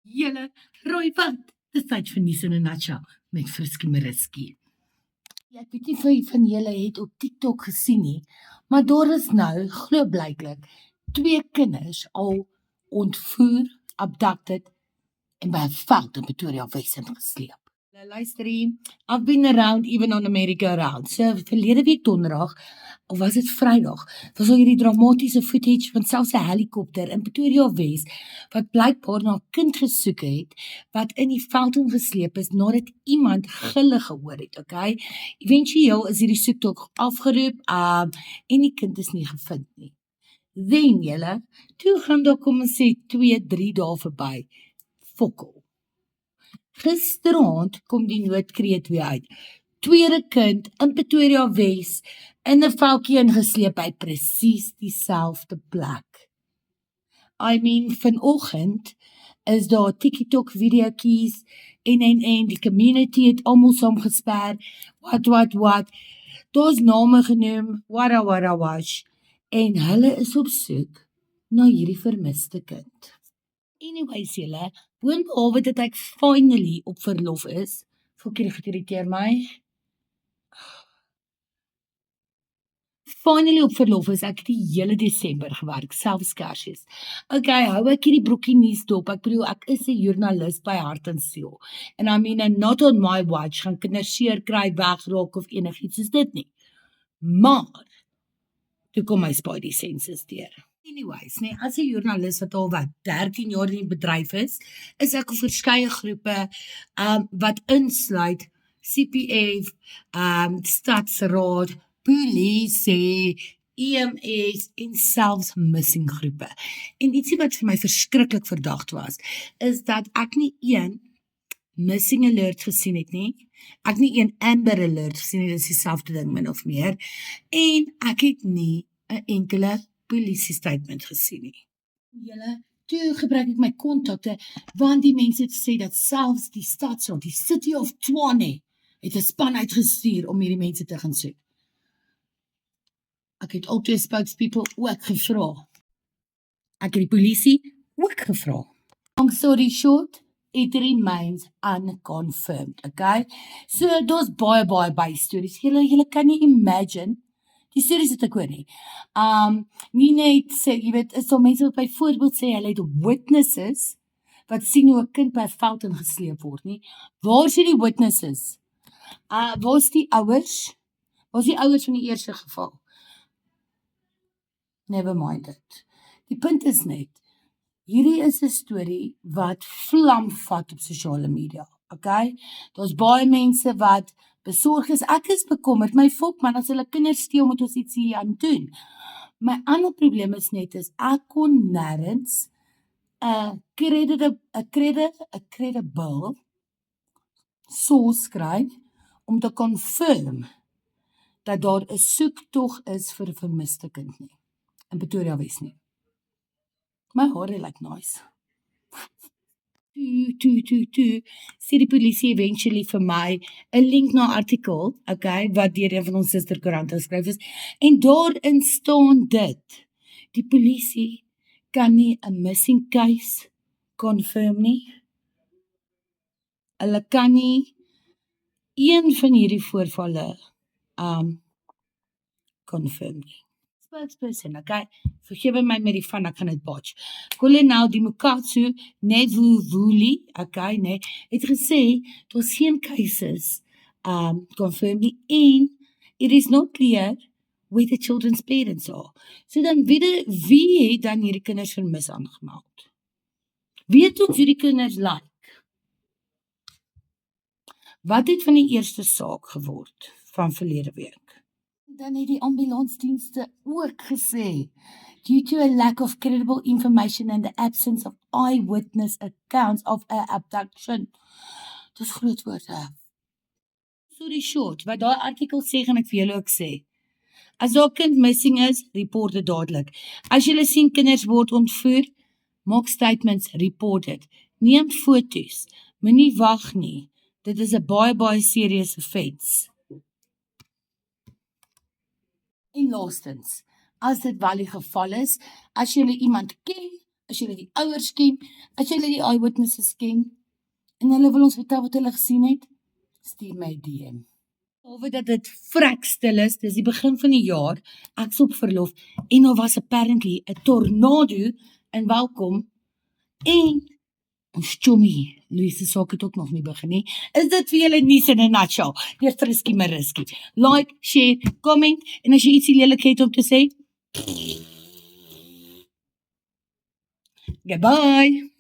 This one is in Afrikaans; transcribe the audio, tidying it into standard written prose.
Julle, rooi wat, dis tyd vir nuus in 'n nutshell met Friskie Mariski. Ja, ek weet nie vir van julle het op TikTok gesien nie, maar daar is nou, glo blyklik, 2 kinders al ontvoer, abducted en by 'n veld in Pretoria Wes ingesleep. Nou luister hier, I've been around even on America around. So verlede week donderdag, of was dit Vrydag, was al hierdie dramatiese footage van selfs 'n helikopter in Pretoria Wes wat blykbaar na 'n kind gesoek het wat in die veld ingesleep is nadat iemand gille gehoor het, okay? Éventueel is hierdie soektog afgeroep, en die kind is nie gevind nie. Then julle, toe gaan daar kom ons sê 2-3 dae verby. Fokol. Gisteraand kom die noodkreet weer uit. Tweede kind in Pretoria Wes in 'n veldjie ingesleep by presies dieselfde plek. I mean, vanoggend is daar TikTok videoetjies en die community het almal saamgesper. Wat. Daar's name genoem, wash. En hulle is op soek na hierdie vermiste kind. Anyways julle, boonbehalwe dat ek finally op verlof is, Fokkie irriteer my. Finally op verlof is ek die hele Desember gewerk, selfs Kersfees. Okay, hou ek hierdie broekie nuus dop. Ek bedoel, ek is 'n joernalis by hart en siel. And I mean, and not on my watch gaan kinders seer kry, wegraak of enigiets soos dit nie. Maar toe kom my spidey senses deur. Anyways, nee, as 'n joernalis wat al 13 jaar in die bedryf is ek op verskeie groepe wat insluit CPF, Stadsraad, polisie, EMS en selfs missing groepe. En ietsie wat vir my verskriklik verdagte was, is dat ek nie een missing alert gesien het nie. Ek nie een Amber alert gesien het, dis dieselfde ding min of meer. En ek het nie 'n enkele polisie statement gesien nie. Julle, toe gebruik ek my kontakte, want die mense het gesê dat selfs die stadsraad, die City of Tshwane, het 'n span uitgestuur om hierdie mense te gaan soek. Ek het al 2 spokespeople ook gevra. Ek het die polisie ook gevra. Long story short, it remains unconfirmed, okay? So, daar's baie bystories. Julle kan nie imagine die stories wat ek hoor nie. Nie net sê, jy weet, is daar mense wat byvoorbeeld sê, hulle het witnesses, wat sien hoe 'n kind by 'n veld ingesleep word nie. Waar is die witnesses? Waar is die ouers? Waar is die ouers van die eerste geval? Never mind it. Die punt is net, hierdie is 'n storie wat vlam vat op sosiale media, okay? Daar's baie mense wat besorg is. Ek is bekommerd, my volk man, as hulle kinders steel, moet ons iets hier aan doen. My ander probleem is net ek kon nêrens 'n credible source kry om te confirm dat daar 'n soektog is vir 'n vermiste kind nie. In Pretoria Wes nie. My hare lyk nice. Sê die polisie eventually vir my 'n link na 'n artikel, okay, wat deur een van ons susterkoerante geskryf is, en daarin staan dit. Die polisie kan nie 'n missing case confirm nie. Hulle kan nie een van hierdie voorvalle confirm nie. Spokesperson, okay, vergewe my met die van, ek gaan dit botch. Kolonel Dimokatsu Nevuvuli, okay, nee, het gesê, daar's geen cases confirm nie, en it is not clear where the children's parents are. So dan wie het dan hierdie kinders vermis aangemeld? Weet ons hoe die kinders lyk? Wat het van die eerste saak geword van verlede week? Dan het die ambulansdienste ook gesê, due to a lack of credible information and the absence of eyewitness accounts of a abduction. Dis groot woorde. Sorry short, wat daai artikel sê, gaan ek vir julle ook sê. As daar 'n kind missing is, report dit dadelik. As julle sien kinders word ontvoer, maak statements, report dit. Neem foto's, moenie wag nie. Dit is 'n baie serious offense. En laastens, as dit wel die geval is, as jy iemand ken, as julle die ouers ken, as julle die eyewitnesses ken, en hulle wil ons vertel wat hulle gesien het, stuur my 'n DM. Behalwe dat dit vrek stil is, dis die begin van die jaar, ek's op verlof, en daar was apparently 'n tornado in Welkom, en ons chommy, Louise se saak het ook nog nie begin nie. Is dit vir julle nuus in 'n nutshell? Deur Friskie Mariski. Like, share, comment, en as jy ietsie lelik het om te sê, goodbye.